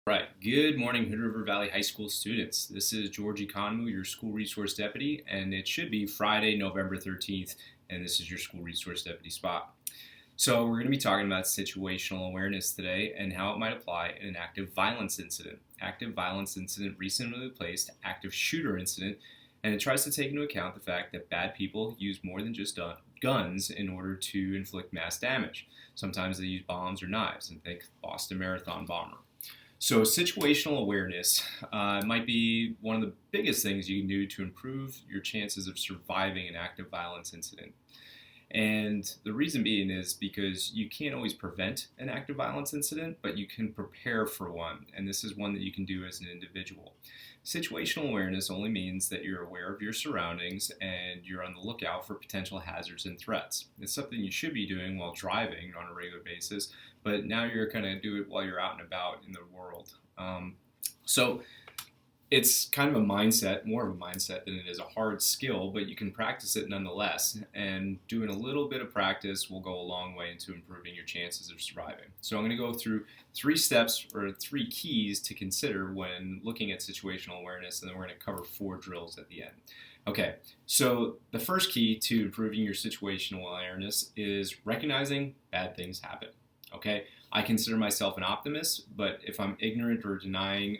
Right. Good morning, Hood River Valley High School students. This is George Economou, your school resource deputy, and it should be Friday, November 13th, and this is your school resource deputy spot. So, we're going to be talking about situational awareness today and how it might apply in an active violence incident. Active violence incident recently replaced active shooter incident, and it tries to take into account the fact that bad people use more than just guns in order to inflict mass damage. Sometimes they use bombs or knives, and think Boston Marathon bomber. So, situational awareness might be one of the biggest things you can do to improve your chances of surviving an active violence incident. And the reason being is because you can't always prevent an active violence incident, but you can prepare for one. And this is one that you can do as an individual. Situational awareness only means that you're aware of your surroundings and you're on the lookout for potential hazards and threats. It's something you should be doing while driving on a regular basis, but now you're going to do it while you're out and about in the world. So it's kind of a mindset, more of a mindset than it is a hard skill, but you can practice it nonetheless. And doing a little bit of practice will go a long way into improving your chances of surviving. So I'm going to go through 3 steps or 3 keys to consider when looking at situational awareness, and then we're going to cover 4 drills at the end. Okay, so the first key to improving your situational awareness is recognizing bad things happen. Okay, I consider myself an optimist, but if I'm ignorant or denying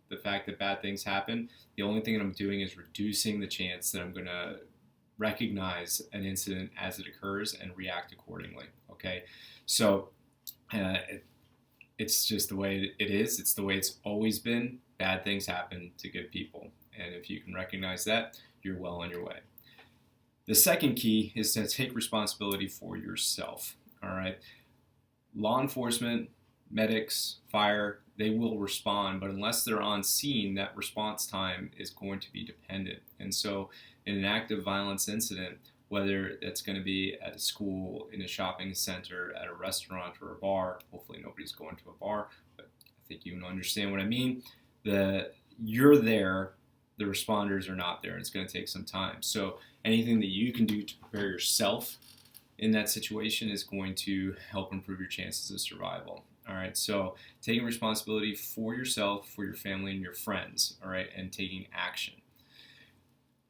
the fact that bad things happen, the only thing that I'm doing is reducing the chance that I'm going to recognize an incident as it occurs and react accordingly. Okay, so it's just the way it is. It's the way it's always been. Bad things happen to good people, and if you can recognize that, you're well on your way. The second key is to take responsibility for yourself. All right, law enforcement, medics, fire, they will respond, but unless they're on scene, that response time is going to be dependent. And so, in an active violence incident, whether it's going to be at a school, in a shopping center, at a restaurant, or a bar, hopefully nobody's going to a bar, but I think you understand what I mean. You're there, the responders are not there. It's going to take some time. So, anything that you can do to prepare yourself in that situation is going to help improve your chances of survival. All right, so taking responsibility for yourself, for your family, and your friends, all right, and taking action.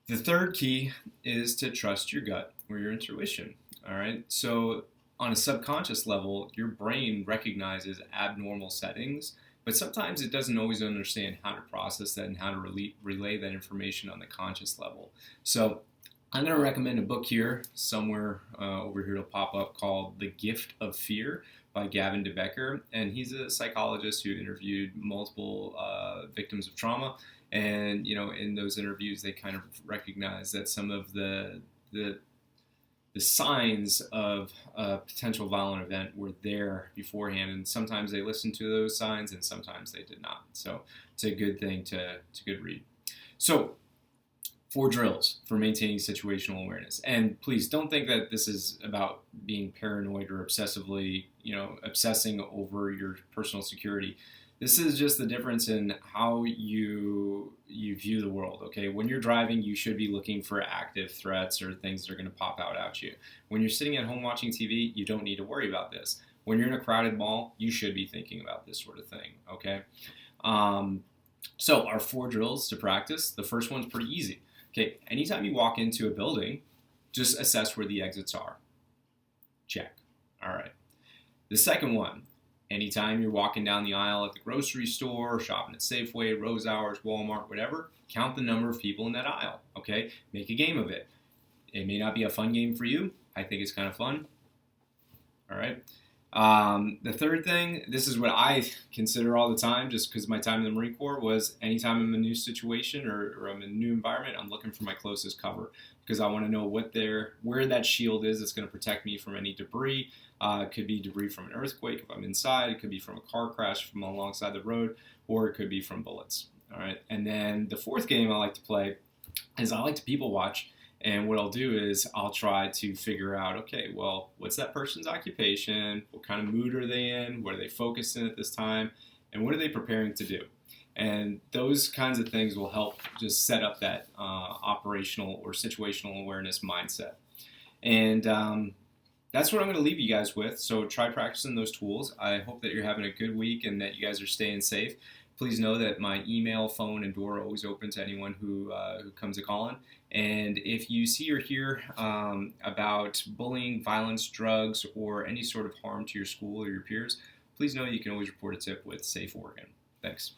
The third key is to trust your gut or your intuition, all right? So on a subconscious level, your brain recognizes abnormal settings, but sometimes it doesn't always understand how to process that and how to relay that information on the conscious level. So I'm going to recommend a book here, somewhere over here to pop up, called The Gift of Fear by Gavin DeBecker. And he's a psychologist who interviewed multiple victims of trauma. And, in those interviews, they kind of recognize that some of the signs of a potential violent event were there beforehand. And sometimes they listened to those signs and sometimes they did not. So it's a good thing to good read. So 4 drills for maintaining situational awareness. And please don't think that this is about being paranoid or obsessively, obsessing over your personal security. This is just the difference in how you view the world, okay? When you're driving, you should be looking for active threats or things that are going to pop out at you. When you're sitting at home watching TV, you don't need to worry about this. When you're in a crowded mall, you should be thinking about this sort of thing, okay? So our 4 drills to practice. The first one's pretty easy. Okay, anytime you walk into a building, just assess where the exits are. Check. All right. The second one, anytime you're walking down the aisle at the grocery store, shopping at Safeway, Rose Hours, Walmart, whatever, count the number of people in that aisle. Okay, make a game of it. It may not be a fun game for you. I think it's kind of fun. All right. The third thing, this is what I consider all the time, just because of my time in the Marine Corps, was anytime I'm in a new situation or I'm in a new environment, I'm looking for my closest cover because I want to know where that shield is that's going to protect me from any debris. It could be debris from an earthquake if I'm inside. It could be from a car crash from alongside the road, or it could be from bullets. All right. And then the fourth game I like to play is I like to people watch. And what I'll do is I'll try to figure out, okay, well, what's that person's occupation? What kind of mood are they in? What are they focused in at this time? And what are they preparing to do? And those kinds of things will help just set up that operational or situational awareness mindset. And that's what I'm going to leave you guys with. So try practicing those tools. I hope that you're having a good week and that you guys are staying safe. Please know that my email, phone, and door are always open to anyone who comes a calling. And if you see or hear about bullying, violence, drugs, or any sort of harm to your school or your peers, please know you can always report a tip with Safe Oregon. Thanks.